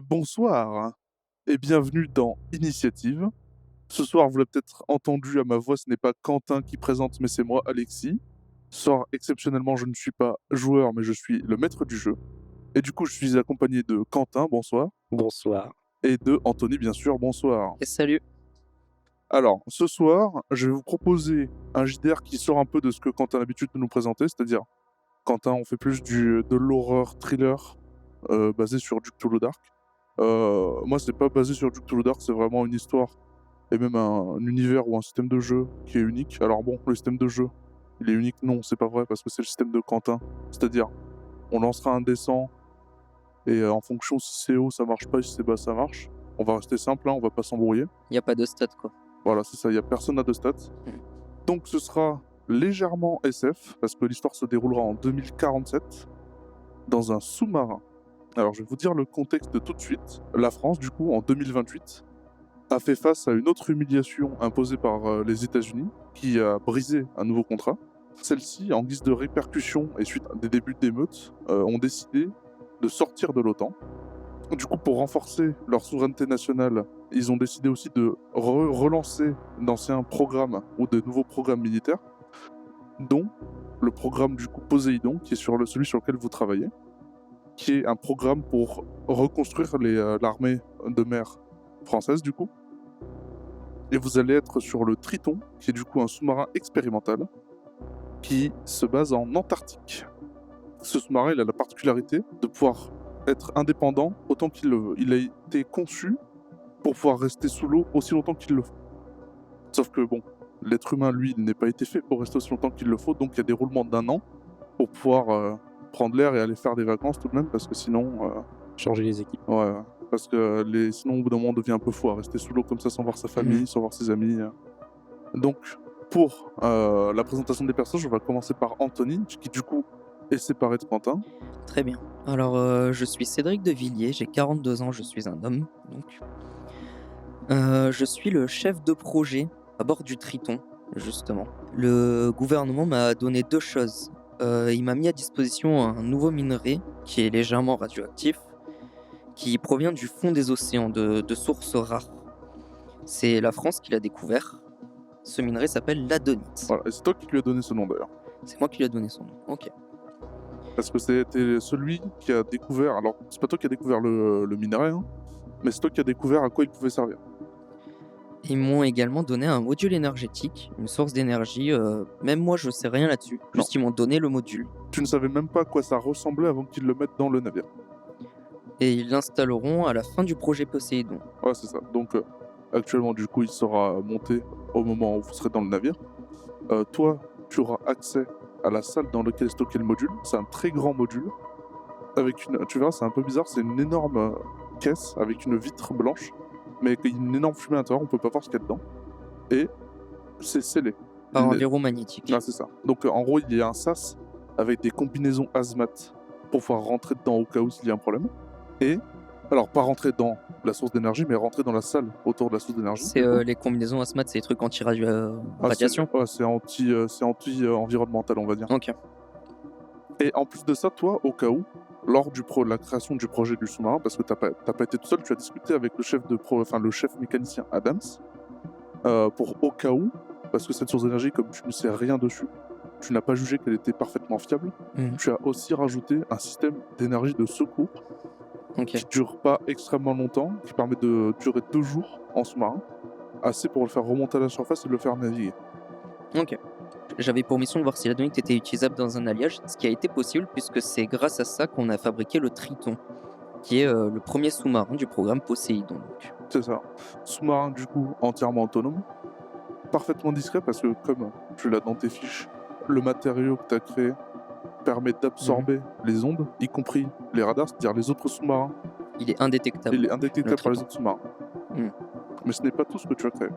Bonsoir et bienvenue dans Initiative. Ce soir, vous l'avez peut-être entendu à ma voix, ce n'est pas Quentin qui présente, mais c'est moi, Alexis. Ce soir, exceptionnellement, je ne suis pas joueur, mais je suis le maître du jeu. Et du coup, je suis accompagné de Quentin, bonsoir, Bonsoir. et de Anthony, bien sûr, bonsoir. Et salut. Alors, ce soir, je vais vous proposer un JDR qui sort un peu de ce que Quentin a l'habitude de nous présenter, c'est-à-dire, Quentin, on fait plus de l'horreur thriller basé sur du Cthulhu Dark. Moi, c'est pas basé sur du Cthulhu Dark, c'est vraiment une histoire et même un univers ou un système de jeu qui est unique. Alors bon, le système de jeu, il est unique, non, c'est pas vrai, parce que c'est le système de Quentin. C'est-à-dire, on lancera un dessin et en fonction si c'est haut, ça marche pas, si c'est bas, ça marche. On va rester simple, hein, on va pas s'embrouiller. Y a pas de stats, quoi. Voilà, c'est ça, il y a personne à de stats. Donc ce sera légèrement SF, parce que l'histoire se déroulera en 2047, dans un sous-marin. Alors je vais vous dire le contexte tout de suite. La France, du coup, en 2028, a fait face à une autre humiliation imposée par les États-Unis, qui a brisé un nouveau contrat. Celles-ci, en guise de répercussion et suite à des débuts d'émeutes, ont décidé de sortir de l'OTAN. Du coup, pour renforcer leur souveraineté nationale, ils ont décidé aussi de relancer d'anciens programmes ou de nouveaux programmes militaires, dont le programme du coup Poséidon, qui est celui sur lequel vous travaillez, qui est un programme pour reconstruire l'armée de mer française du coup. Et vous allez être sur le Triton, qui est du coup un sous-marin expérimental, qui se base en Antarctique. Ce sous-marin, il a la particularité de pouvoir être indépendant autant qu'il le veut. Il a été conçu pour pouvoir rester sous l'eau aussi longtemps qu'il le faut. Sauf que bon, l'être humain, lui, il n'est pas été fait pour rester aussi longtemps qu'il le faut, donc il y a des roulements d'1 an pour pouvoir prendre l'air et aller faire des vacances tout de même, parce que sinon... Changer les équipes. Ouais, parce que sinon, au bout d'un moment, on devient un peu fou à rester sous l'eau comme ça sans voir sa famille, sans voir ses amis. Donc, pour la présentation des personnages, on va commencer par Anthony, qui du coup est séparé de Quentin. Très bien. Alors, je suis Cédric de Villiers, j'ai 42 ans, je suis un homme, donc. Je suis le chef de projet à bord du Triton, justement. Le gouvernement m'a donné 2 choses. Il m'a mis à disposition un nouveau minerai qui est légèrement radioactif, qui provient du fond des océans, de sources rares. C'est la France qui l'a découvert. Ce minerai s'appelle l'adonite. Voilà, et c'est toi qui lui as donné ce nom d'ailleurs. C'est moi qui lui ai donné son nom. Ok. Parce que c'était celui qui a découvert. Alors, c'est pas toi qui as découvert le minerai, hein, mais c'est toi qui as découvert à quoi il pouvait servir. Ils m'ont également donné un module énergétique, une source d'énergie. Même moi, je sais rien là-dessus. Juste, ils m'ont donné le module. Tu ne savais même pas à quoi ça ressemblait avant qu'ils le mettent dans le navire. Et ils l'installeront à la fin du projet Poséidon. Ouais, c'est ça. Donc, actuellement, du coup, il sera monté au moment où vous serez dans le navire. Toi, tu auras accès à la salle dans laquelle est stocké le module. C'est un très grand module. Avec une... Tu verras, c'est un peu bizarre. C'est une énorme caisse avec une vitre blanche, mais avec une énorme fumée à l'intérieur. On peut pas voir ce qu'il y a dedans. Et c'est scellé. Par un verrou magnétique. Ah, c'est ça. Donc, en gros, il y a un sas avec des combinaisons hazmat pour pouvoir rentrer dedans au cas où s'il y a un problème. Et, alors, pas rentrer dans la source d'énergie, mais rentrer dans la salle autour de la source d'énergie. C'est les combinaisons ASMAT, c'est les trucs anti-radiation. C'est anti-environnemental, on va dire. Ok. Et en plus de ça, toi, au cas où, lors de la création du projet du sous-marin, parce que t'as pas été tout seul, tu as discuté avec le chef mécanicien Adams, pour au cas où, parce que cette source d'énergie, comme tu ne sais rien dessus, tu n'as pas jugé qu'elle était parfaitement fiable, tu as aussi rajouté un système d'énergie de secours qui dure pas extrêmement longtemps, qui permet de durer 2 jours en sous-marin, assez pour le faire remonter à la surface et le faire naviguer. Ok. J'avais pour mission de voir si l'adonite était utilisable dans un alliage, ce qui a été possible puisque c'est grâce à ça qu'on a fabriqué le Triton, qui est le premier sous-marin du programme Poséidon. C'est ça. Sous-marin du coup entièrement autonome, parfaitement discret parce que comme tu l'as dans tes fiches, le matériau que tu as créé permet d'absorber les ondes, y compris les radars, c'est-à-dire les autres sous-marins. Il est indétectable. Il est indétectable par les autres sous-marins. Mais ce n'est pas tout ce que tu as créé.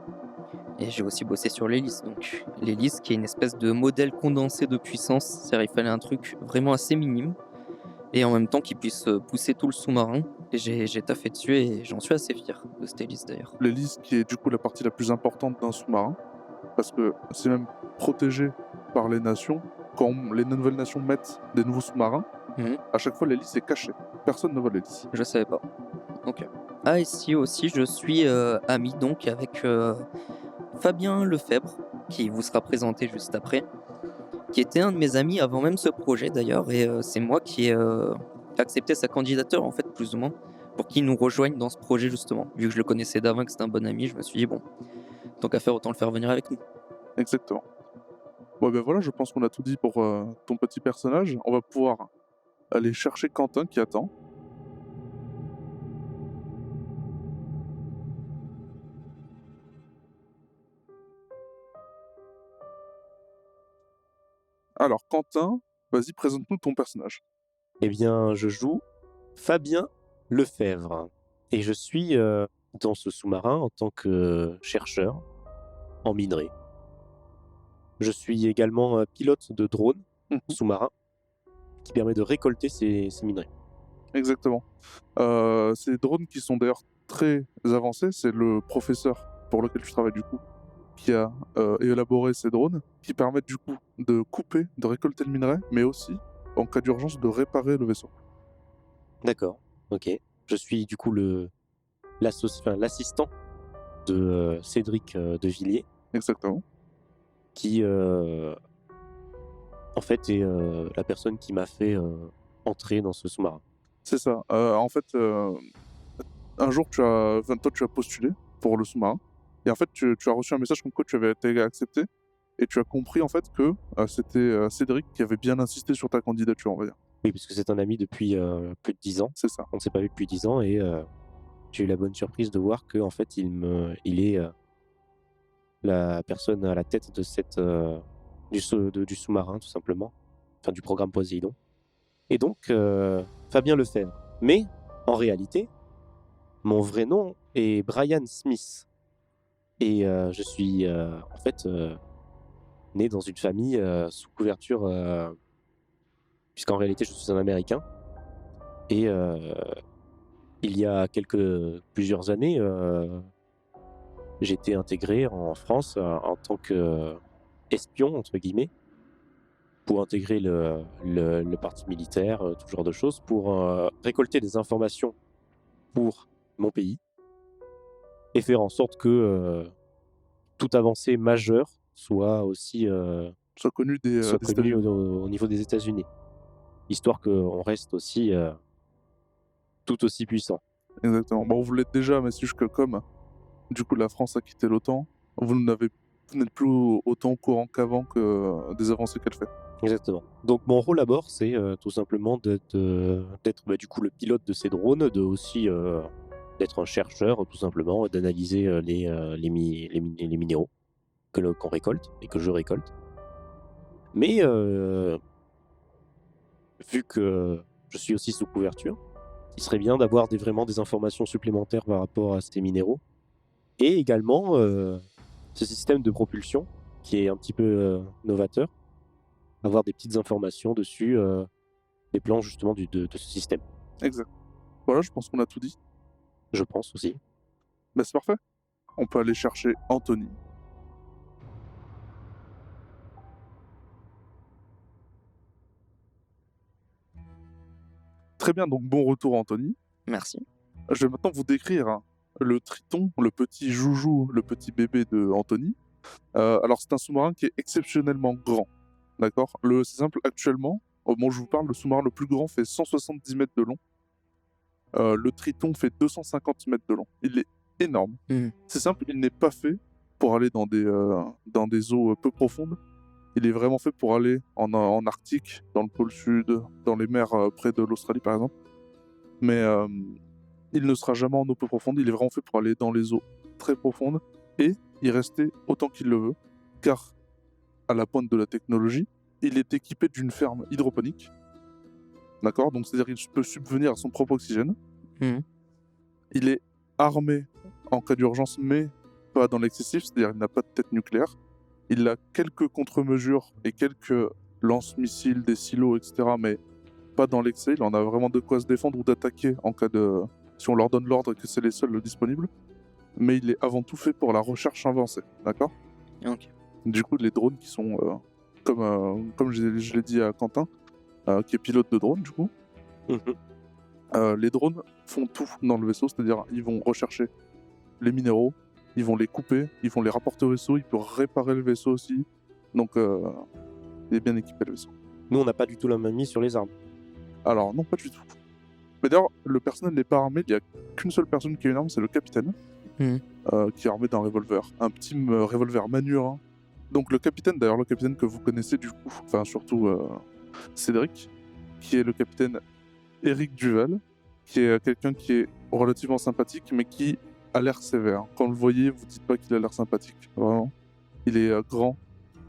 Et j'ai aussi bossé sur l'hélice. Donc l'hélice qui est une espèce de modèle condensé de puissance, c'est-à-dire il fallait un truc vraiment assez minime et en même temps qui puisse pousser tout le sous-marin. Et j'ai taffé dessus et j'en suis assez fier de cette hélice d'ailleurs. L'hélice qui est du coup la partie la plus importante d'un sous-marin, parce que c'est même protégé par les nations. Quand les nouvelles nations mettent des nouveaux sous-marins, à chaque fois l'hélice est cachée. Personne ne voit l'hélice. Je savais pas. OK. Ah et si aussi je suis, ami donc avec, Fabien Lefebvre, qui vous sera présenté juste après, qui était un de mes amis avant même ce projet d'ailleurs et c'est moi qui ai, accepté sa candidature en fait plus ou moins, pour qu'il nous rejoigne dans ce projet justement. Vu que je le connaissais d'avant et que c'était un bon ami, je me suis dit: «Bon, tant qu'à faire autant le faire venir avec nous». Exactement. Bon, ben voilà, je pense qu'on a tout dit pour ton petit personnage. On va pouvoir aller chercher Quentin qui attend. Alors, Quentin, vas-y, présente-nous ton personnage. Eh bien, je joue Fabien Lefebvre et je suis dans ce sous-marin en tant que chercheur en minerai. Je suis également pilote de drone Mhm, sous-marin qui permet de récolter ces minerais. exactement. Ces drones qui sont d'ailleurs très avancés, c'est le professeur pour lequel tu travailles du coup qui a élaboré ces drones qui permettent du coup de couper, de récolter le minerai, mais aussi, en cas d'urgence, de réparer le vaisseau. D'accord, ok. Je suis du coup l'assistant de Cédric de Villiers Exactement. qui en fait est la personne qui m'a fait entrer dans ce sous-marin. C'est ça. En fait, un jour, toi, tu as postulé pour le sous-marin. Et en fait, tu as reçu un message comme quoi tu avais été accepté. Et tu as compris en fait que c'était Cédric qui avait bien insisté sur ta candidature, on va dire. Oui, parce que c'est un ami depuis plus de 10 ans. C'est ça. On ne s'est pas vu depuis 10 ans et j'ai eu la bonne surprise de voir que en fait il est la personne à la tête de du sous-marin tout simplement, enfin du programme Poséidon. Et donc Fabien Lefebvre. Mais en réalité, mon vrai nom est Brian Smith et je suis en fait né dans une famille sous couverture, puisqu'en réalité je suis un Américain et il y a plusieurs années, j'ai été intégré en France en tant qu'espion, entre guillemets, pour intégrer le parti militaire, tout ce genre de choses, pour récolter des informations pour mon pays et faire en sorte que toute avancée majeure soit aussi Soit connu soit des connue États-Unis. au niveau des États-Unis, histoire qu'on reste aussi tout aussi puissant. Exactement. Bon, vous l'êtes déjà, mais c'est juste que comme du coup la France a quitté l'OTAN, vous n'êtes plus autant au courant qu'avant que des avancées qu'elle fait. Exactement. Donc mon rôle à bord, c'est tout simplement d'être du coup le pilote de ces drones, de aussi d'être un chercheur tout simplement, et d'analyser les minéraux qu'on récolte et que je récolte. Mais vu que je suis aussi sous couverture, il serait bien d'avoir vraiment des informations supplémentaires par rapport à ces minéraux. Et également ce système de propulsion qui est un petit peu novateur, avoir des petites informations dessus, des plans justement de ce système, Exact. Voilà, je pense qu'on a tout dit. je pense aussi. Bah, c'est parfait. On peut aller chercher Anthony. Très bien, donc bon retour Anthony. Merci. Je vais maintenant vous décrire le Triton, le petit joujou, le petit bébé de Anthony. Alors c'est un sous-marin qui est exceptionnellement grand. D'accord. C'est simple, actuellement, au moment où je vous parle, le sous-marin le plus grand fait 170 mètres de long. Le Triton fait 250 mètres de long. Il est énorme. Mmh. C'est simple, il n'est pas fait pour aller dans des eaux peu profondes. Il est vraiment fait pour aller en Arctique, dans le pôle sud, dans les mers près de l'Australie par exemple. Mais il ne sera jamais en eau peu profonde. Il est vraiment fait pour aller dans les eaux très profondes et y rester autant qu'il le veut. Car, à la pointe de la technologie, il est équipé d'une ferme hydroponique. D'accord. Donc c'est-à-dire qu'il peut subvenir à son propre oxygène. Mmh. Il est armé en cas d'urgence, mais pas dans l'excessif, c'est-à-dire il n'a pas de tête nucléaire. Il a quelques contre-mesures et quelques lance-missiles, des silos, etc., mais pas dans l'excès. Il en a vraiment de quoi se défendre ou d'attaquer en cas de... si on leur donne l'ordre et que c'est les seuls disponibles. Mais il est avant tout fait pour la recherche avancée, d'accord. OK. Du coup, les drones qui sont, comme je l'ai dit à Quentin, qui est pilote de drone, du coup, Mhm. Les drones font tout dans le vaisseau, c'est-à-dire ils vont rechercher les minéraux, ils vont les couper, ils vont les rapporter au vaisseau, ils peuvent réparer le vaisseau aussi. Donc il est bien équipé le vaisseau. Nous, on n'a pas du tout la main mise sur les armes. Alors non, pas du tout. Mais d'ailleurs, le personnel n'est pas armé, il n'y a qu'une seule personne qui a une arme, c'est le capitaine, Mhm. qui est armé d'un revolver. Un petit revolver Manurin. Donc le capitaine, d'ailleurs le capitaine que vous connaissez du coup, enfin surtout Cédric, qui est le capitaine Éric Duval, qui est quelqu'un qui est relativement sympathique, mais qui a l'air sévère. Quand vous le voyez, vous dites pas qu'il a l'air sympathique, vraiment. Il est grand,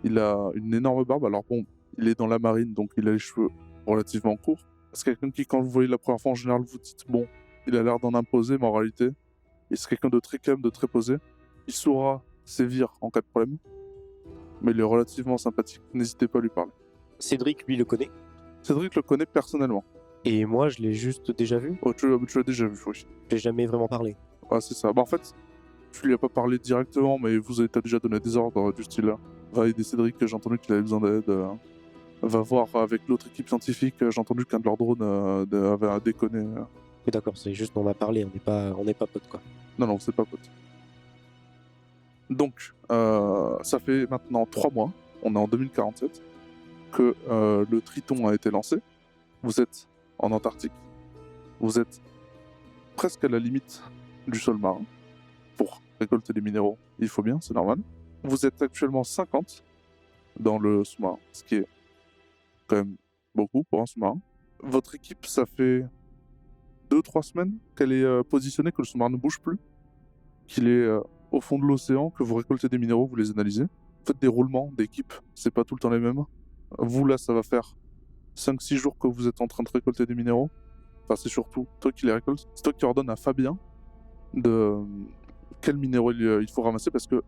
il a une énorme barbe, alors bon, il est dans la marine, donc il a les cheveux relativement courts. C'est quelqu'un qui, quand vous le voyez la première fois, en général, vous dites, bon, il a l'air d'en imposer, mais en réalité, c'est quelqu'un de très calme, de très posé. Il saura sévir en cas de problème, mais il est relativement sympathique. N'hésitez pas à lui parler. Cédric, lui, le connaît. Cédric le connaît personnellement. Et moi, je l'ai juste déjà vu. Oh, tu l'as déjà vu, oui. Je l'ai jamais vraiment parlé. Ah, c'est ça. Bah, en fait, tu lui as pas parlé directement, mais t'as déjà donné des ordres du style va aider Cédric, j'ai entendu qu'il avait besoin d'aide. Va voir avec l'autre équipe scientifique, j'ai entendu qu'un de leurs drones avait déconné. Mais d'accord, c'est juste on m'a parlé, on n'est pas potes quoi. Non, c'est pas pote. Donc, ça fait maintenant 3 mois, on est en 2047, que le Triton a été lancé. Vous êtes en Antarctique. Vous êtes presque à la limite du sol marin. Pour récolter des minéraux, il faut bien, c'est normal. Vous êtes actuellement 50 dans le sous-marin, ce qui est quand même beaucoup pour un sous-marin. Votre équipe, ça fait 2-3 semaines qu'elle est positionnée, que le sous-marin ne bouge plus, qu'il est au fond de l'océan, que vous récoltez des minéraux, vous les analysez. Faites des roulements d'équipe, c'est pas tout le temps les mêmes. Vous, là, ça va faire 5-6 jours que vous êtes en train de récolter des minéraux. Enfin, c'est surtout toi qui les récoltes. C'est toi qui ordonne à Fabien de quel minéraux il faut ramasser, parce que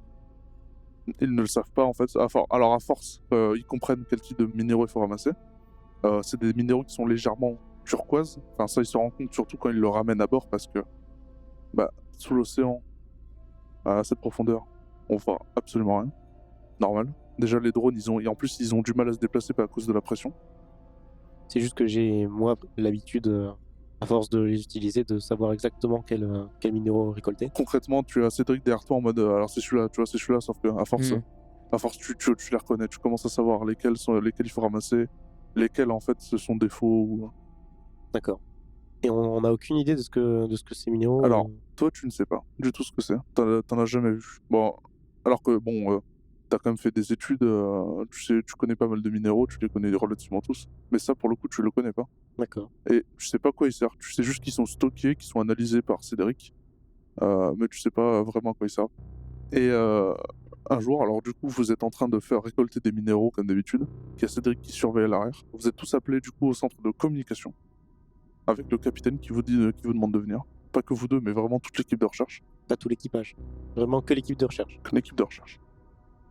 ils ne le savent pas en fait. Alors à force, ils comprennent quel type de minéraux il faut ramasser. C'est des minéraux qui sont légèrement turquoises. Enfin, ça, ils se rendent compte surtout quand ils le ramènent à bord, parce que sous l'océan, à cette profondeur, on voit absolument rien. Normal. Déjà, les drones, en plus, ils ont du mal à se déplacer à cause de la pression. C'est juste que j'ai, moi, l'habitude, à force de les utiliser, de savoir exactement quel minéraux récolter. Concrètement, tu as Cédric derrière toi en mode alors c'est celui-là, tu vois, c'est celui-là, sauf que à force tu les reconnais, tu commences à savoir lesquels il faut ramasser, lesquels en fait ce sont des faux. D'accord. Et on n'a aucune idée de ce que ces minéraux. Alors, toi, tu ne sais pas du tout ce que c'est. T'en as jamais vu. Bon, alors que t'as quand même fait des études, tu connais pas mal de minéraux, tu les connais relativement tous. Mais ça, pour le coup, tu le connais pas. D'accord. Et tu sais pas à quoi ils servent. Tu sais juste qu'ils sont stockés, qu'ils sont analysés par Cédric. Mais tu sais pas vraiment à quoi ils servent. Et un jour, alors du coup, vous êtes en train de faire récolter des minéraux comme d'habitude. Il y a Cédric qui surveille à l'arrière. Vous êtes tous appelés du coup au centre de communication avec le capitaine qui vous demande de venir. Pas que vous deux, mais vraiment toute l'équipe de recherche. Pas tout l'équipage. Vraiment que l'équipe de recherche. Que l'équipe de recherche.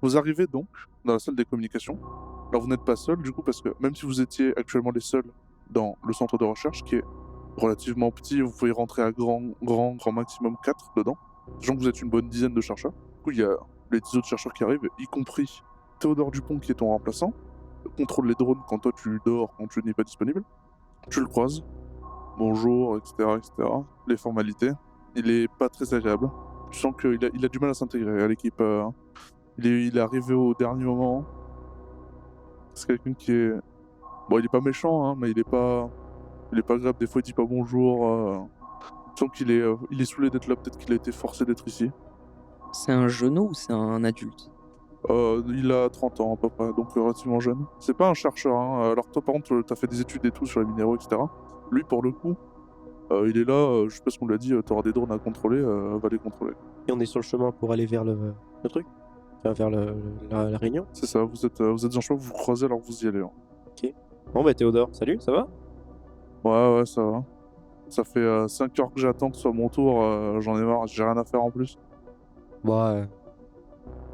Vous arrivez donc dans la salle des communications. Alors vous n'êtes pas seul du coup, parce que même si vous étiez actuellement les seuls dans le centre de recherche, qui est relativement petit, vous pouvez rentrer à grand maximum 4 dedans. Sachant que vous êtes une bonne dizaine de chercheurs. Du coup, il y a les 10 autres chercheurs qui arrivent, y compris Théodore Dupont qui est ton remplaçant. Contrôle les drones quand toi tu dors, quand tu n'es pas disponible. Tu le croises. Bonjour, etc. Les formalités. Il est pas très agréable. Tu sens qu'il a du mal à s'intégrer à l'équipe. Il est arrivé au dernier moment. C'est quelqu'un qui est... Bon, il est pas méchant, hein, mais il est pas agréable. Des fois, il dit pas bonjour. Tu sens qu'il est saoulé d'être là. Peut-être qu'il a été forcé d'être ici. C'est un genou ou c'est un adulte? Il a 30 ans à peu près, donc relativement jeune. C'est pas un chercheur, hein. Alors toi par contre t'as fait des études et tout sur les minéraux, etc. Lui pour le coup, il est là, je sais pas ce qu'on lui a dit, t'auras des drones à contrôler, va les contrôler. Et on est sur le chemin pour aller vers le truc, enfin, vers la réunion. C'est ça, vous êtes en chemin, vous vous croisez alors vous y allez. Hein. Ok. Bon bah Théodore, salut, ça va? Ouais, ça va. Ça fait 5 heures que j'attends que ce soit mon tour, j'en ai marre, j'ai rien à faire en plus. Bah,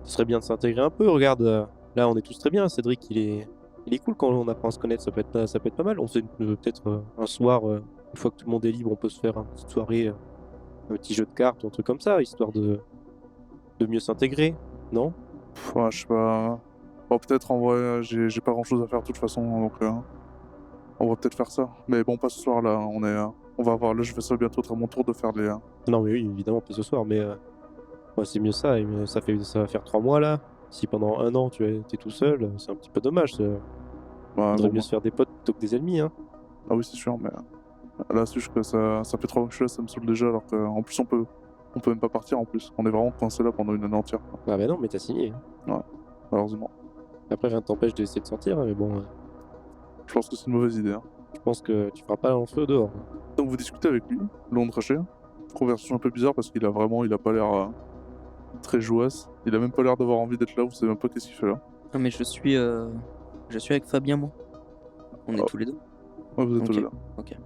ce serait bien de s'intégrer un peu, regarde, là on est tous très bien, Cédric il est cool quand on apprend à se connaître, ça peut être pas mal. On sait peut-être un soir, une fois que tout le monde est libre, on peut se faire une petite soirée, un petit jeu de cartes ou un truc comme ça, histoire de mieux s'intégrer, non? Ouais, je sais pas. Bon, peut-être en vrai, j'ai pas grand chose à faire de toute façon, donc on va peut-être faire ça. Mais bon, pas ce soir là, on est On va voir, là je vais ça bientôt être à mon tour de faire les... Non, mais oui, évidemment, pas ce soir, mais ouais, c'est mieux ça. Et ça va faire 3 mois là. Si pendant 1 an tu es tout seul, c'est un petit peu dommage. Bah, Vaudrait bon, mieux se faire des potes plutôt que des ennemis. Hein. ah oui, c'est sûr, mais là, c'est juste que ça fait 3 mois que je suis là, ça me saoule déjà, alors qu'en plus, on peut même pas partir en plus. On est vraiment coincé là pendant une année entière, quoi. Ah bah non, mais t'as signé. Malheureusement. Après, rien ne t'empêche d'essayer de sortir, mais bon, Je pense que c'est une mauvaise idée, hein. je pense que tu feras pas long feu dehors. Donc, vous discutez avec lui, long de trajet. Conversation un peu bizarre parce qu'il a pas l'air très jouasse. Il a même pas l'air d'avoir envie d'être là, vous savez même pas qu'est-ce qu'il fait là. Ah, mais je suis avec Fabien, moi. On est Oh. tous les deux. Ouais, vous êtes tous Ok. les là. Ok.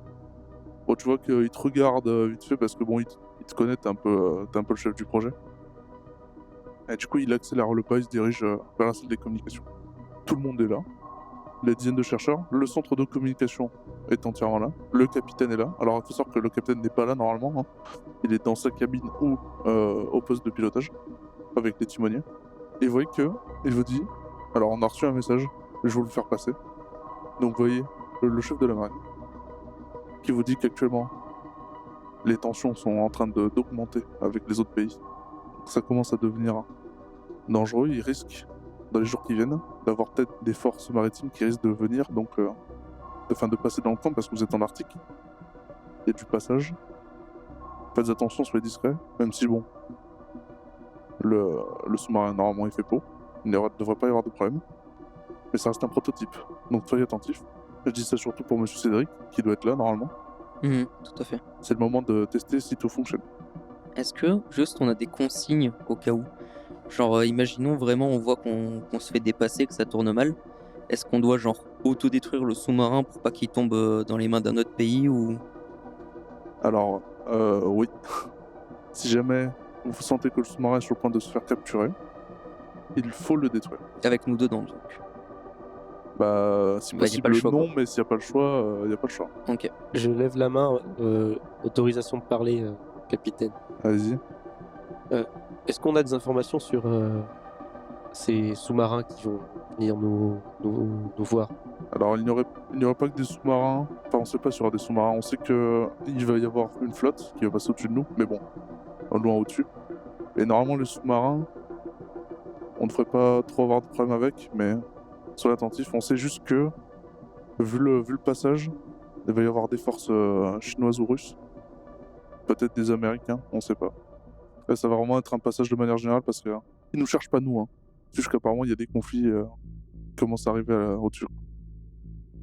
Bon, tu vois qu'il te regarde vite fait parce que bon, il te connaît, t'es un peu le chef du projet. Et du coup, il accélère le pas, il se dirige vers la salle des communications. Tout le monde est là. Les dizaines de chercheurs. Le centre de communication est entièrement là. Le capitaine est là. Alors, il faut savoir que le capitaine n'est pas là normalement, hein. Il est dans sa cabine ou au poste de pilotage avec les timoniers. Et vous voyez que il vous dit, alors on a reçu un message, je vais vous le faire passer. Donc vous voyez le chef de la marine qui vous dit qu'actuellement les tensions sont en train d'augmenter avec les autres pays. Ça commence à devenir dangereux. Il risque dans les jours qui viennent d'avoir peut-être des forces maritimes qui risquent de venir, donc de passer dans le camp parce que vous êtes en Arctique. Il y a du passage. Faites attention, soyez discrets, même si bon, le sous-marin normalement il fait peau. Il ne devrait pas y avoir de problème. Mais ça reste un prototype, donc soyez attentifs. Je dis ça surtout pour Monsieur Cédric, qui doit être là normalement. Tout à fait. C'est le moment de tester si tout fonctionne. Est-ce que juste on a des consignes au cas où? Genre, imaginons vraiment on voit qu'on se fait dépasser, que ça tourne mal. Est-ce qu'on doit genre autodétruire le sous-marin pour pas qu'il tombe dans les mains d'un autre pays ou... Alors, oui. Si jamais vous sentez que le sous-marin est sur le point de se faire capturer, il faut le détruire. Avec nous dedans donc. Bah, si Bah, y a possible, pas le choix, non, quoi. mais s'il n'y a pas le choix, il n'y a pas le choix. Ok. Je lève la main, autorisation de parler, capitaine. Allez-y. Est-ce qu'on a des informations sur ces sous-marins qui vont venir nous voir? Alors, il n'y aurait pas que des sous-marins. Enfin, on ne sait pas s'il y aura des sous-marins. On sait qu'il va y avoir une flotte qui va passer au-dessus de nous, mais bon, loin au-dessus. Et normalement, les sous-marins, on ne devrait pas trop avoir de problème avec, mais soyez attentifs. On sait juste que, vu le passage, il va y avoir des forces chinoises ou russes. Peut-être des Américains, on ne sait pas. Là, ça va vraiment être un passage de manière générale parce qu'ils ne nous cherchent pas nous, hein. C'est juste qu'apparemment, il y a des conflits qui commencent à arriver au-dessus.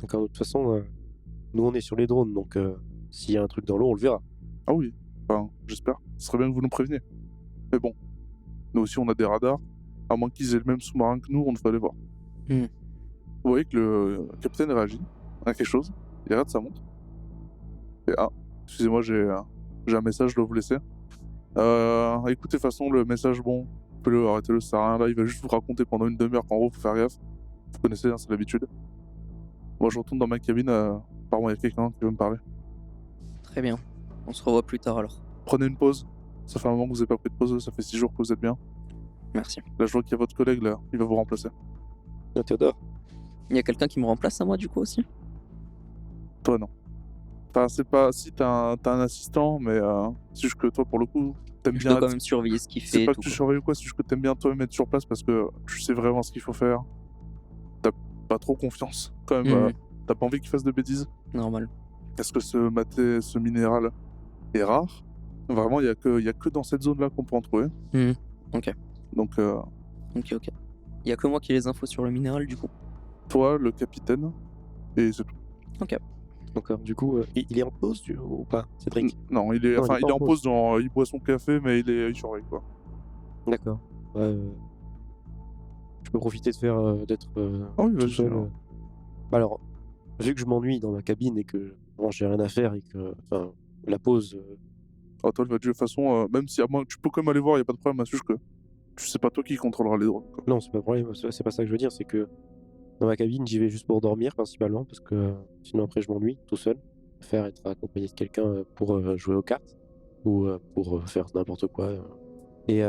D'accord, de toute façon, nous on est sur les drones, donc s'il y a un truc dans l'eau, on le verra. Ah oui, enfin, j'espère. Ce serait bien que vous nous préveniez. Mais bon, nous aussi on a des radars. À moins qu'ils aient le même sous-marin que nous, on devrait les voir. Hmm. Vous voyez que le capitaine réagit à quelque chose. Il regarde sa montre. Et excusez-moi, j'ai un message, je dois vous laisser. Écoutez, de toute façon, le message, bon, arrêtez-le, ça sert à rien. Là, il va juste vous raconter pendant une demi-heure qu'en gros, faut faire gaffe. Vous connaissez, hein, c'est l'habitude. Moi, je retourne dans ma cabine. Apparemment, il y a quelqu'un qui veut me parler. Très bien. On se revoit plus tard alors. Prenez une pause. Ça fait un moment que vous n'avez pas pris de pause. Ça fait 6 jours que vous êtes bien. Merci. Là, je vois qu'il y a votre collègue, là. Il va vous remplacer. Théodore, Il y a quelqu'un qui me remplace à moi du coup aussi? Toi, non. Enfin, c'est pas... Si, t'as un assistant, mais c'est juste que toi, pour le coup, t'aimes Je bien... dois quand même surveiller ce qu'il fait C'est et pas tout, que tu quoi. surveilles ou quoi, c'est juste que t'aimes bien toi-même être sur place parce que tu sais vraiment ce qu'il faut faire. T'as pas trop confiance, quand même. Mhm. T'as pas envie qu'il fasse de bêtises. Normal. Est-ce que ce minéral est rare? Vraiment, il y a que dans cette zone-là qu'on peut en trouver. Mhm. Ok. Donc, Ok. Il y a que moi qui ai les infos sur le minéral du coup. toi, le capitaine, et c'est tout. d'accord. Du coup, il est en pause ou pas, Cédric? Non, il est Non, il est pas en en pause, genre, il boit son café, mais il surveille, quoi. D'accord. Ouais, je peux profiter de faire d'être Ah oui, tout vas-y. seul. alors. Alors, vu que je m'ennuie dans ma cabine et que bon, j'ai rien à faire et que la pause, Ah, toi, de toute façon, même si à moins, tu peux quand même aller voir, y a pas de problème, c'est juste que tu sais pas toi qui contrôlera les drones, quoi. non, c'est pas le problème, c'est pas ça que je veux dire, c'est que dans ma cabine, j'y vais juste pour dormir principalement parce que sinon après je m'ennuie tout seul. Je préfère être accompagné de quelqu'un pour jouer aux cartes ou pour faire n'importe quoi. Et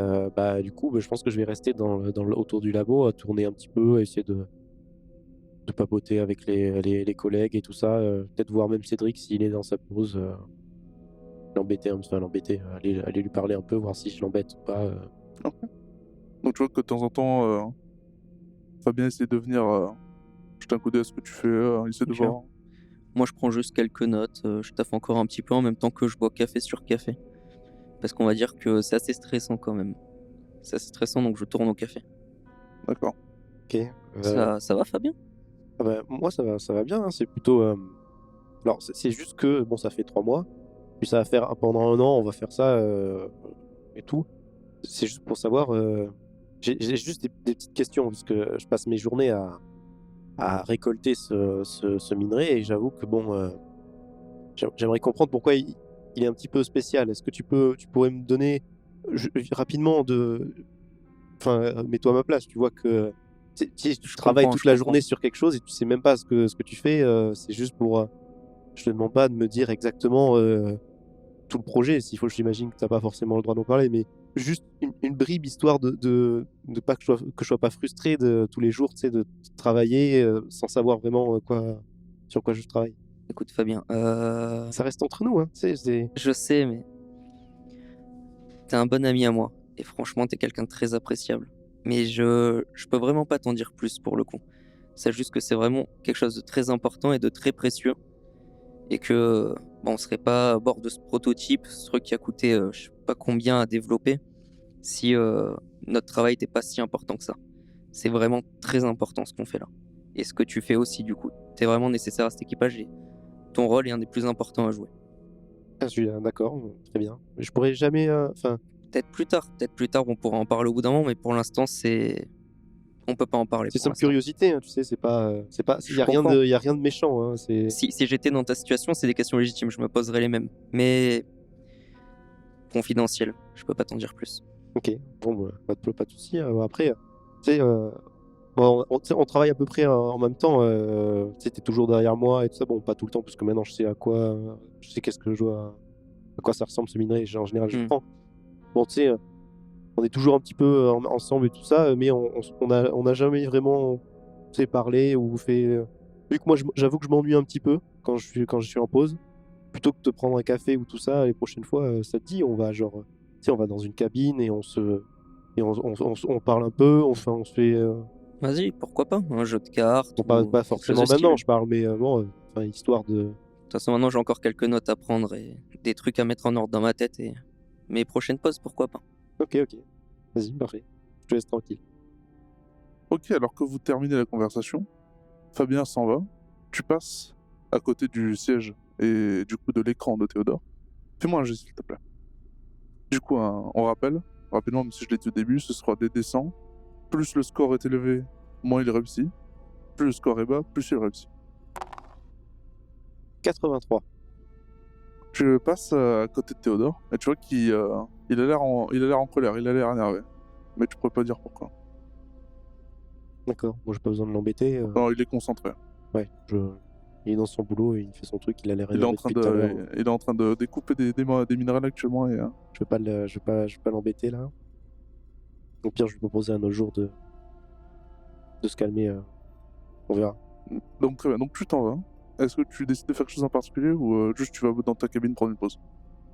du coup, je pense que je vais rester autour du labo à tourner un petit peu, à essayer de papoter avec les collègues et tout ça. Peut-être voir même Cédric s'il est dans sa pause. aller lui parler un peu, voir si je l'embête ou pas. Ok. Donc tu vois que de temps en temps, Fabien essaie de venir jeter un coup d'œil à ce que tu fais, essaie de Ok. voir. Moi, je prends juste quelques notes, je taffe encore un petit peu en même temps que je bois café sur café. Parce qu'on va dire que c'est assez stressant quand même. C'est assez stressant, donc je tourne au café. D'accord. Ok. Ça va, Fabien? Ah bah, moi, ça va bien, hein, c'est plutôt... Alors, c'est juste que, bon, ça fait 3 mois, puis ça va faire... Pendant 1 an, on va faire ça et tout. C'est juste pour savoir... j'ai juste des petites questions, parce que je passe mes journées à récolter ce minerai, et j'avoue que, bon, j'aimerais comprendre pourquoi il est un petit peu spécial. Est-ce que tu pourrais me donner rapidement Enfin, mets-toi à ma place, tu vois que si tu Je travailles comprends, toute je la comprends. journée sur quelque chose et tu sais même pas ce que tu fais, c'est juste pour... je te demande pas de me dire exactement tout le projet. S'il faut, j'imagine que tu n'as pas forcément le droit d'en parler, mais juste une bribe, histoire de pas que je sois pas frustré de tous les jours, tu sais, de travailler sans savoir vraiment sur quoi je travaille. Écoute, Fabien, Ça reste entre nous, hein, tu sais, je sais, mais t'es un bon ami à moi. Et franchement, t'es quelqu'un de très appréciable. Mais je peux vraiment pas t'en dire plus pour le coup. C'est juste que c'est vraiment quelque chose de très important et de très précieux. Et que, bon, on serait pas à bord de ce prototype, ce truc qui a coûté je sais pas combien à développer, si notre travail n'était pas si important que ça. C'est vraiment très important ce qu'on fait là. Et ce que tu fais aussi, du coup. T'es vraiment nécessaire à cet équipage et ton rôle est un des plus importants à jouer. je suis d'accord, très bien. Je pourrais jamais... Enfin, Peut-être plus tard, on pourra en parler au bout d'un moment, mais pour l'instant, on peut pas en parler c'est pour simple l'instant. curiosité, hein, tu sais, il Je comprends. y a rien de méchant, hein, Si j'étais dans ta situation, c'est des questions légitimes, je me poserais les mêmes. Mais confidentiel, je peux pas t'en dire plus. Ok, bon, bah, pas de souci. Après, tu sais, bon, tu sais, on travaille à peu près en même temps. Tu sais, t'es toujours derrière moi et tout ça. Bon, pas tout le temps, parce que maintenant je sais je sais qu'est-ce que je dois, à quoi ça ressemble ce minerai. En général, je Hmm. prends. Bon, tu sais, on est toujours un petit peu ensemble et tout ça, mais on a jamais vraiment, tu sais, parlé ou fait. Vu que moi, j'avoue que je m'ennuie un petit peu quand je suis en pause. Plutôt que de prendre un café ou tout ça, les prochaines fois, ça te dit, on va genre, tu sais, on va dans une cabine et on parle un peu, on se fait, Vas-y, pourquoi pas? Un jeu de cartes bon, ou pas quelque chose de forcément style. maintenant, De je parle, mais bon, enfin, histoire de... toute façon, maintenant, j'ai encore quelques notes à prendre et des trucs à mettre en ordre dans ma tête. Et mes prochaines pauses, pourquoi pas? Ok, vas-y, parfait. Je te laisse tranquille. Ok, alors que vous terminez la conversation, Fabien s'en va. Tu passes à côté du siège et du coup de l'écran de Théodore. Fais-moi un geste, s'il te plaît. Du coup, on rappelle, rapidement, même si je l'ai dit au début, ce sera des descents. Plus le score est élevé, moins il réussit. Plus le score est bas, plus il réussit. 83. Je passe à côté de Théodore et tu vois qu'il il a l'air en colère, il a l'air énervé. Mais tu pourrais pas dire pourquoi. D'accord, bon, j'ai pas besoin de l'embêter. Non, il est concentré. Ouais, il est dans son boulot et il fait son truc, il a l'air Il est énervé en train depuis tout à l'heure. de découper des minérales actuellement et Je vais pas l'embêter là. Au pire, je lui proposer un autre jour de se calmer. On verra. donc très bien. Donc tu t'en vas. Est-ce que tu décides de faire quelque chose en particulier ou juste tu vas dans ta cabine prendre une pause?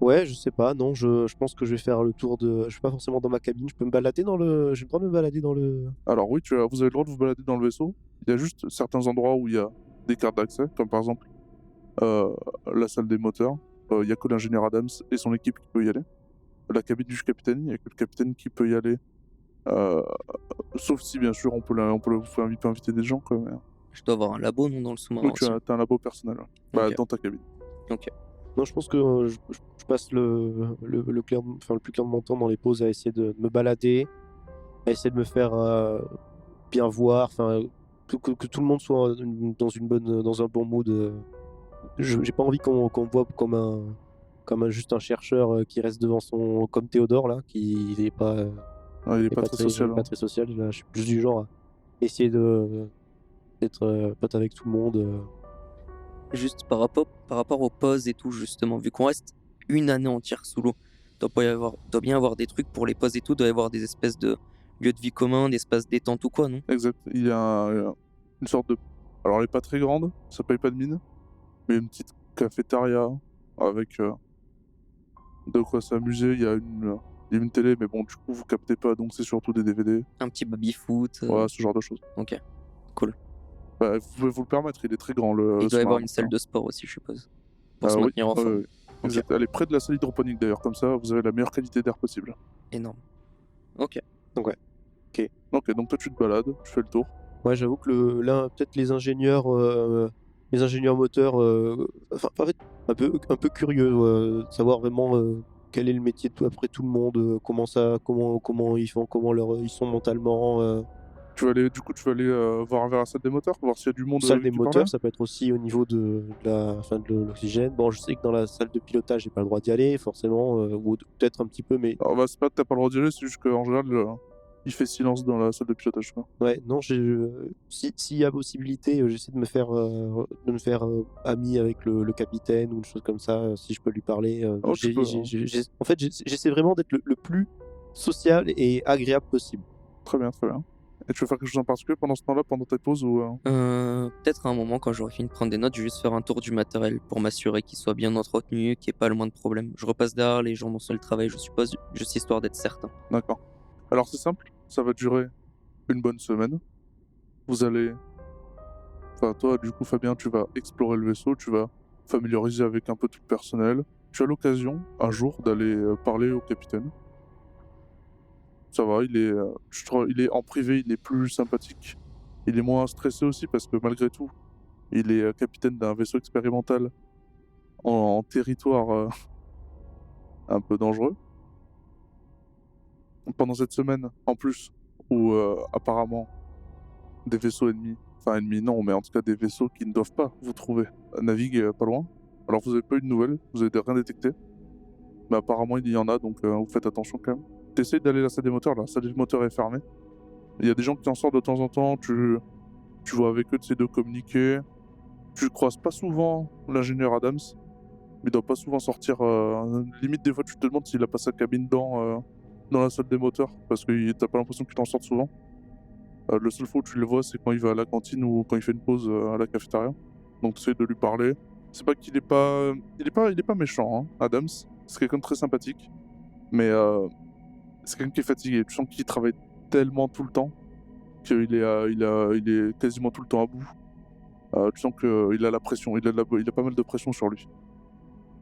Ouais, je sais pas, non, je pense que je vais faire le tour de... Je suis pas forcément dans ma cabine, je peux me balader dans le... Je vais me prendre me balader dans le... Alors oui, vous avez le droit de vous balader dans le vaisseau. Il y a juste certains endroits où il y a des cartes d'accès, comme par exemple la salle des moteurs. Il y a que l'ingénieur Adams et son équipe qui peut y aller. La cabine du capitaine, il y a que le capitaine qui peut y aller. Sauf si bien sûr on peut inviter des gens quoi. Mais... Je dois avoir un labo, non, dans le sous-marin Oui, aussi. t'as un labo personnel. Ouais. Bah, Ok. dans ta cabine. Ok. Non, je pense que je passe le plus clair de mon temps dans les pauses à essayer de me balader, à essayer de me faire bien voir, enfin, que tout le monde soit dans un bon mood. J'ai pas envie qu'on me voit comme juste un chercheur qui reste devant son... Comme Théodore, là, qui n'est pas... Ouais, il est pas très social. pas très social. Là, je suis plus du genre à essayer d'être pote avec tout le monde. Juste par rapport aux pauses et tout, justement, vu qu'on reste une année entière sous l'eau, doit bien y avoir des trucs pour les pauses et tout, doit y avoir des espèces de lieux de vie communs, d'espaces détente ou quoi, non? Exact. Il y a une sorte de... Alors elle est pas très grande, ça paye pas de mine, mais une petite cafétéria avec de quoi s'amuser. Il y a une télé, mais bon, du coup, vous captez pas, donc c'est surtout des DVD. Un petit baby-foot. Voilà, ce genre de choses. Ok, cool. Bah, vous pouvez vous le permettre, il est très grand, le Il doit y avoir sous-marin. une salle de sport aussi, je suppose. Pour se Oui, maintenir en forme. oui. Exact. Elle est près de la salle hydroponique d'ailleurs, comme ça, vous avez la meilleure qualité d'air possible. Énorme. Ok. Ok, donc toi tu te balades, tu fais le tour. Ouais, j'avoue que peut-être les ingénieurs moteurs, en fait, un peu curieux, de savoir vraiment quel est le métier après tout le monde, comment ils font, ils sont mentalement. Tu vas aller voir vers la salle des moteurs, voir s'il y a du monde Salle avec des qui parler. moteurs, ça peut être aussi au niveau de l'oxygène. Bon, je sais que dans la salle de pilotage, j'ai pas le droit d'y aller, forcément, ou peut-être un petit peu, mais Alors bah, c'est pas que t'as pas le droit d'y aller, c'est juste qu'en général, il fait silence dans la salle de pilotage, quoi. ouais, non, s'il y a possibilité, j'essaie de me faire, ami avec le capitaine ou une chose comme ça, si je peux lui parler. Oh, tu peux, hein. En fait, j'essaie vraiment d'être le plus social et agréable possible. Très bien, très bien. Et tu veux faire quelque chose en particulier pendant ce temps-là, pendant tes pauses ou Peut-être à un moment, quand j'aurai fini de prendre des notes, je vais juste faire un tour du matériel pour m'assurer qu'il soit bien entretenu, qu'il n'y ait pas le moins de problèmes. Je repasse derrière les gens dont c'est le travail, je suppose, juste histoire d'être certain. D'accord. Alors c'est simple, ça va durer une bonne semaine. Vous allez... Enfin, toi, du coup, Fabien, tu vas explorer le vaisseau, tu vas familiariser avec un peu tout le personnel. Tu as l'occasion, un jour, d'aller parler au capitaine. Ça va, il est en privé, il est plus sympathique. Il est moins stressé aussi parce que malgré tout, il est capitaine d'un vaisseau expérimental en territoire un peu dangereux. Pendant cette semaine, en plus, où apparemment des vaisseaux ennemis, enfin ennemis non, mais en tout cas des vaisseaux qui ne doivent pas vous trouver, naviguent pas loin. Alors vous n'avez pas eu de nouvelles, vous avez rien détecté, mais apparemment il y en a, donc vous faites attention quand même. T'essayes d'aller à la salle des moteurs, la salle des moteurs est fermée. Il y a des gens qui en sortent de temps en temps, tu vois avec eux, tu de communiquer. Tu croises pas souvent l'ingénieur Adams, il doit pas souvent sortir. Limite, des fois, tu te demandes s'il a pas sa cabine dans la salle des moteurs, parce que t'as pas l'impression qu'il en sorte souvent. Le seul fois où tu le vois, c'est quand il va à la cantine ou quand il fait une pause à la cafétéria. Donc, tu essaies de lui parler. C'est pas qu'il est pas. Il est pas méchant, hein, Adams. C'est quelqu'un de très sympathique. Mais c'est quelqu'un qui est fatigué. Tu sens qu'il travaille tellement tout le temps qu'il est quasiment tout le temps à bout. Tu sens qu'il a la pression, il a pas mal de pression sur lui.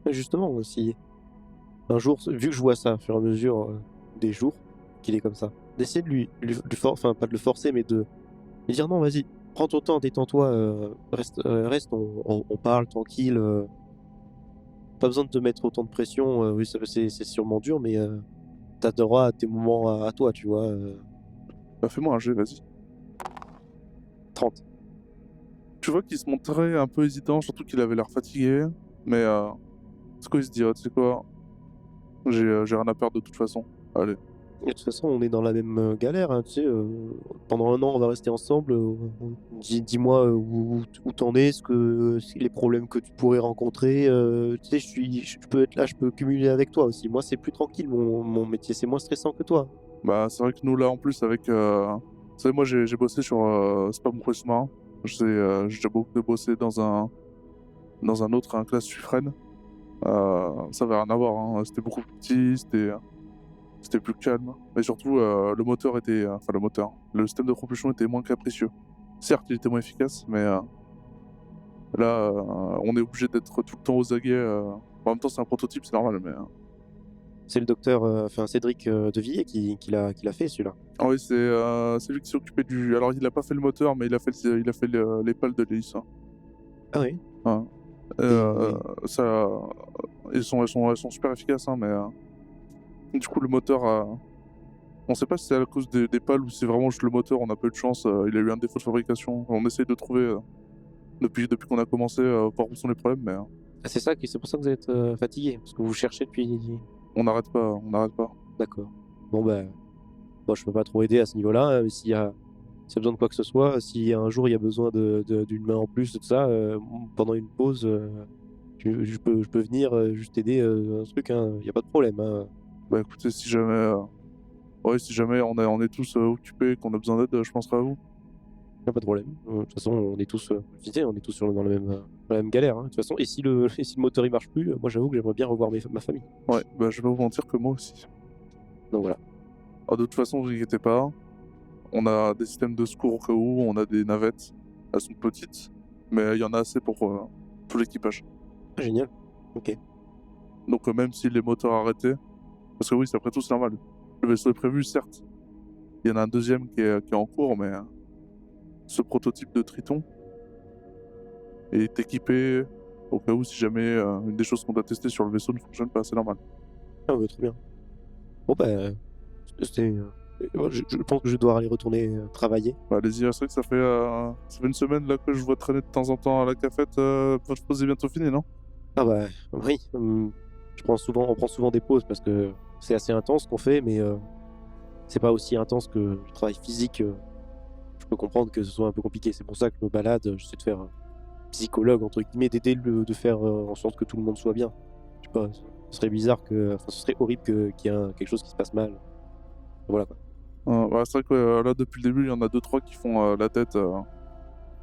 Et justement, si un jour, vu que je vois ça au fur et à mesure des jours qu'il est comme ça, d'essayer de enfin pas de le forcer, mais de lui dire non, vas-y, prends ton temps, détends-toi, reste, on parle tranquille. Pas besoin de te mettre autant de pression. Oui, c'est sûrement dur, mais t'as droit à tes moments à toi, tu vois. Bah, fais-moi un jet, vas-y. 30. Tu vois qu'il se montrait un peu hésitant, surtout qu'il avait l'air fatigué. Mais c'est quoi, il se dit, ah, tu sais quoi, j'ai rien à perdre de toute façon. Allez. Et de toute façon, on est dans la même galère, hein, tu sais. Pendant un an, on va rester ensemble. Dis-moi où t'en es, les problèmes que tu pourrais rencontrer. Tu sais, je peux être là, je peux cumuler avec toi aussi. Moi, c'est plus tranquille, mon métier. C'est moins stressant que toi. Bah, c'est vrai que nous, là, en plus, avec... Vous savez, moi, j'ai bossé sur... c'est pas mon premier sous-marin. J'ai déjà beaucoup bossé dans un autre, un classe Suffren. Ça avait rien à voir, hein. C'était beaucoup plus petit, c'était plus calme. Mais surtout, le moteur était... Enfin, le système de propulsion était moins capricieux. Certes, il était moins efficace, mais là, on est obligé d'être tout le temps aux aguets. En même temps, c'est un prototype, c'est normal, mais... C'est le docteur, Cédric Devilliers qui l'a fait, celui-là. Ah oui, c'est lui qui s'est occupé du... Alors, il a pas fait le moteur, mais il a fait les pales de l'hélice. Hein. Ah oui. Ouais. Ça... Elles sont super efficaces, hein, mais... Du coup, le moteur... On sait pas si c'est à cause des pales ou si c'est vraiment juste le moteur, on a pas eu de chance, il a eu un défaut de fabrication. On essaye de trouver, depuis qu'on a commencé, voir où sont les problèmes, mais... Ah, c'est pour ça que vous êtes fatigué, parce que vous cherchez depuis... On n'arrête pas. D'accord. Bon, je peux pas trop aider à ce niveau-là, hein, mais s'il y a besoin de quoi que ce soit, si un jour il y a besoin d'une main en plus, de tout ça, pendant une pause, je peux venir juste aider un truc, hein, y a pas de problème. Hein. Bah écoutez, si jamais on est tous occupés et qu'on a besoin d'aide, je penserai à vous. Pas de problème. De toute façon, on est tous, je disais, on est tous dans la même galère, hein. De toute façon, et si le moteur il marche plus, moi j'avoue que j'aimerais bien revoir ma famille. Ouais, bah je vais pas vous mentir que moi aussi. Donc voilà. Alors, de toute façon, vous inquiétez pas, on a des systèmes de secours au cas où, on a des navettes, elles sont petites, mais il y en a assez pour tout l'équipage. Ah, génial. Ok. Donc même si les moteurs arrêtés, parce que oui, c'est après tout, c'est normal. Le vaisseau est prévu, certes. Il y en a un deuxième qui est en cours, mais ce prototype de Triton est équipé au cas où si jamais une des choses qu'on a testées sur le vaisseau ne fonctionne pas, c'est normal. Ah ouais, très bien. Bon bah, je pense que je dois aller retourner travailler. Bah, allez-y, c'est vrai que ça fait une semaine là que je vois traîner de temps en temps à la cafette. Votre pause est bientôt finie, non? Ah bah oui, on prend souvent des pauses parce que c'est assez intense ce qu'on fait, mais c'est pas aussi intense que le travail physique. Je peux comprendre que ce soit un peu compliqué. C'est pour ça que je me balade, j'essaie de faire psychologue entre guillemets, d'aider de faire en sorte que tout le monde soit bien. Je sais pas, ce serait bizarre ce serait horrible qu'il y ait quelque chose qui se passe mal. Voilà quoi. Ouais, c'est vrai que là, depuis le début, il y en a 2-3 qui font la tête. Ah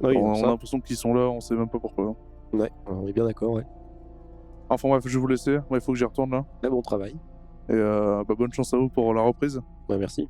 oui, On a ça. l'impression qu'ils sont là, on sait même pas pourquoi. Ouais, on est bien d'accord, ouais. Enfin bref, je vais vous laisser. Moi, il faut que j'y retourne là. Là, bon travail. Et bonne chance à vous pour la reprise. Ouais, merci.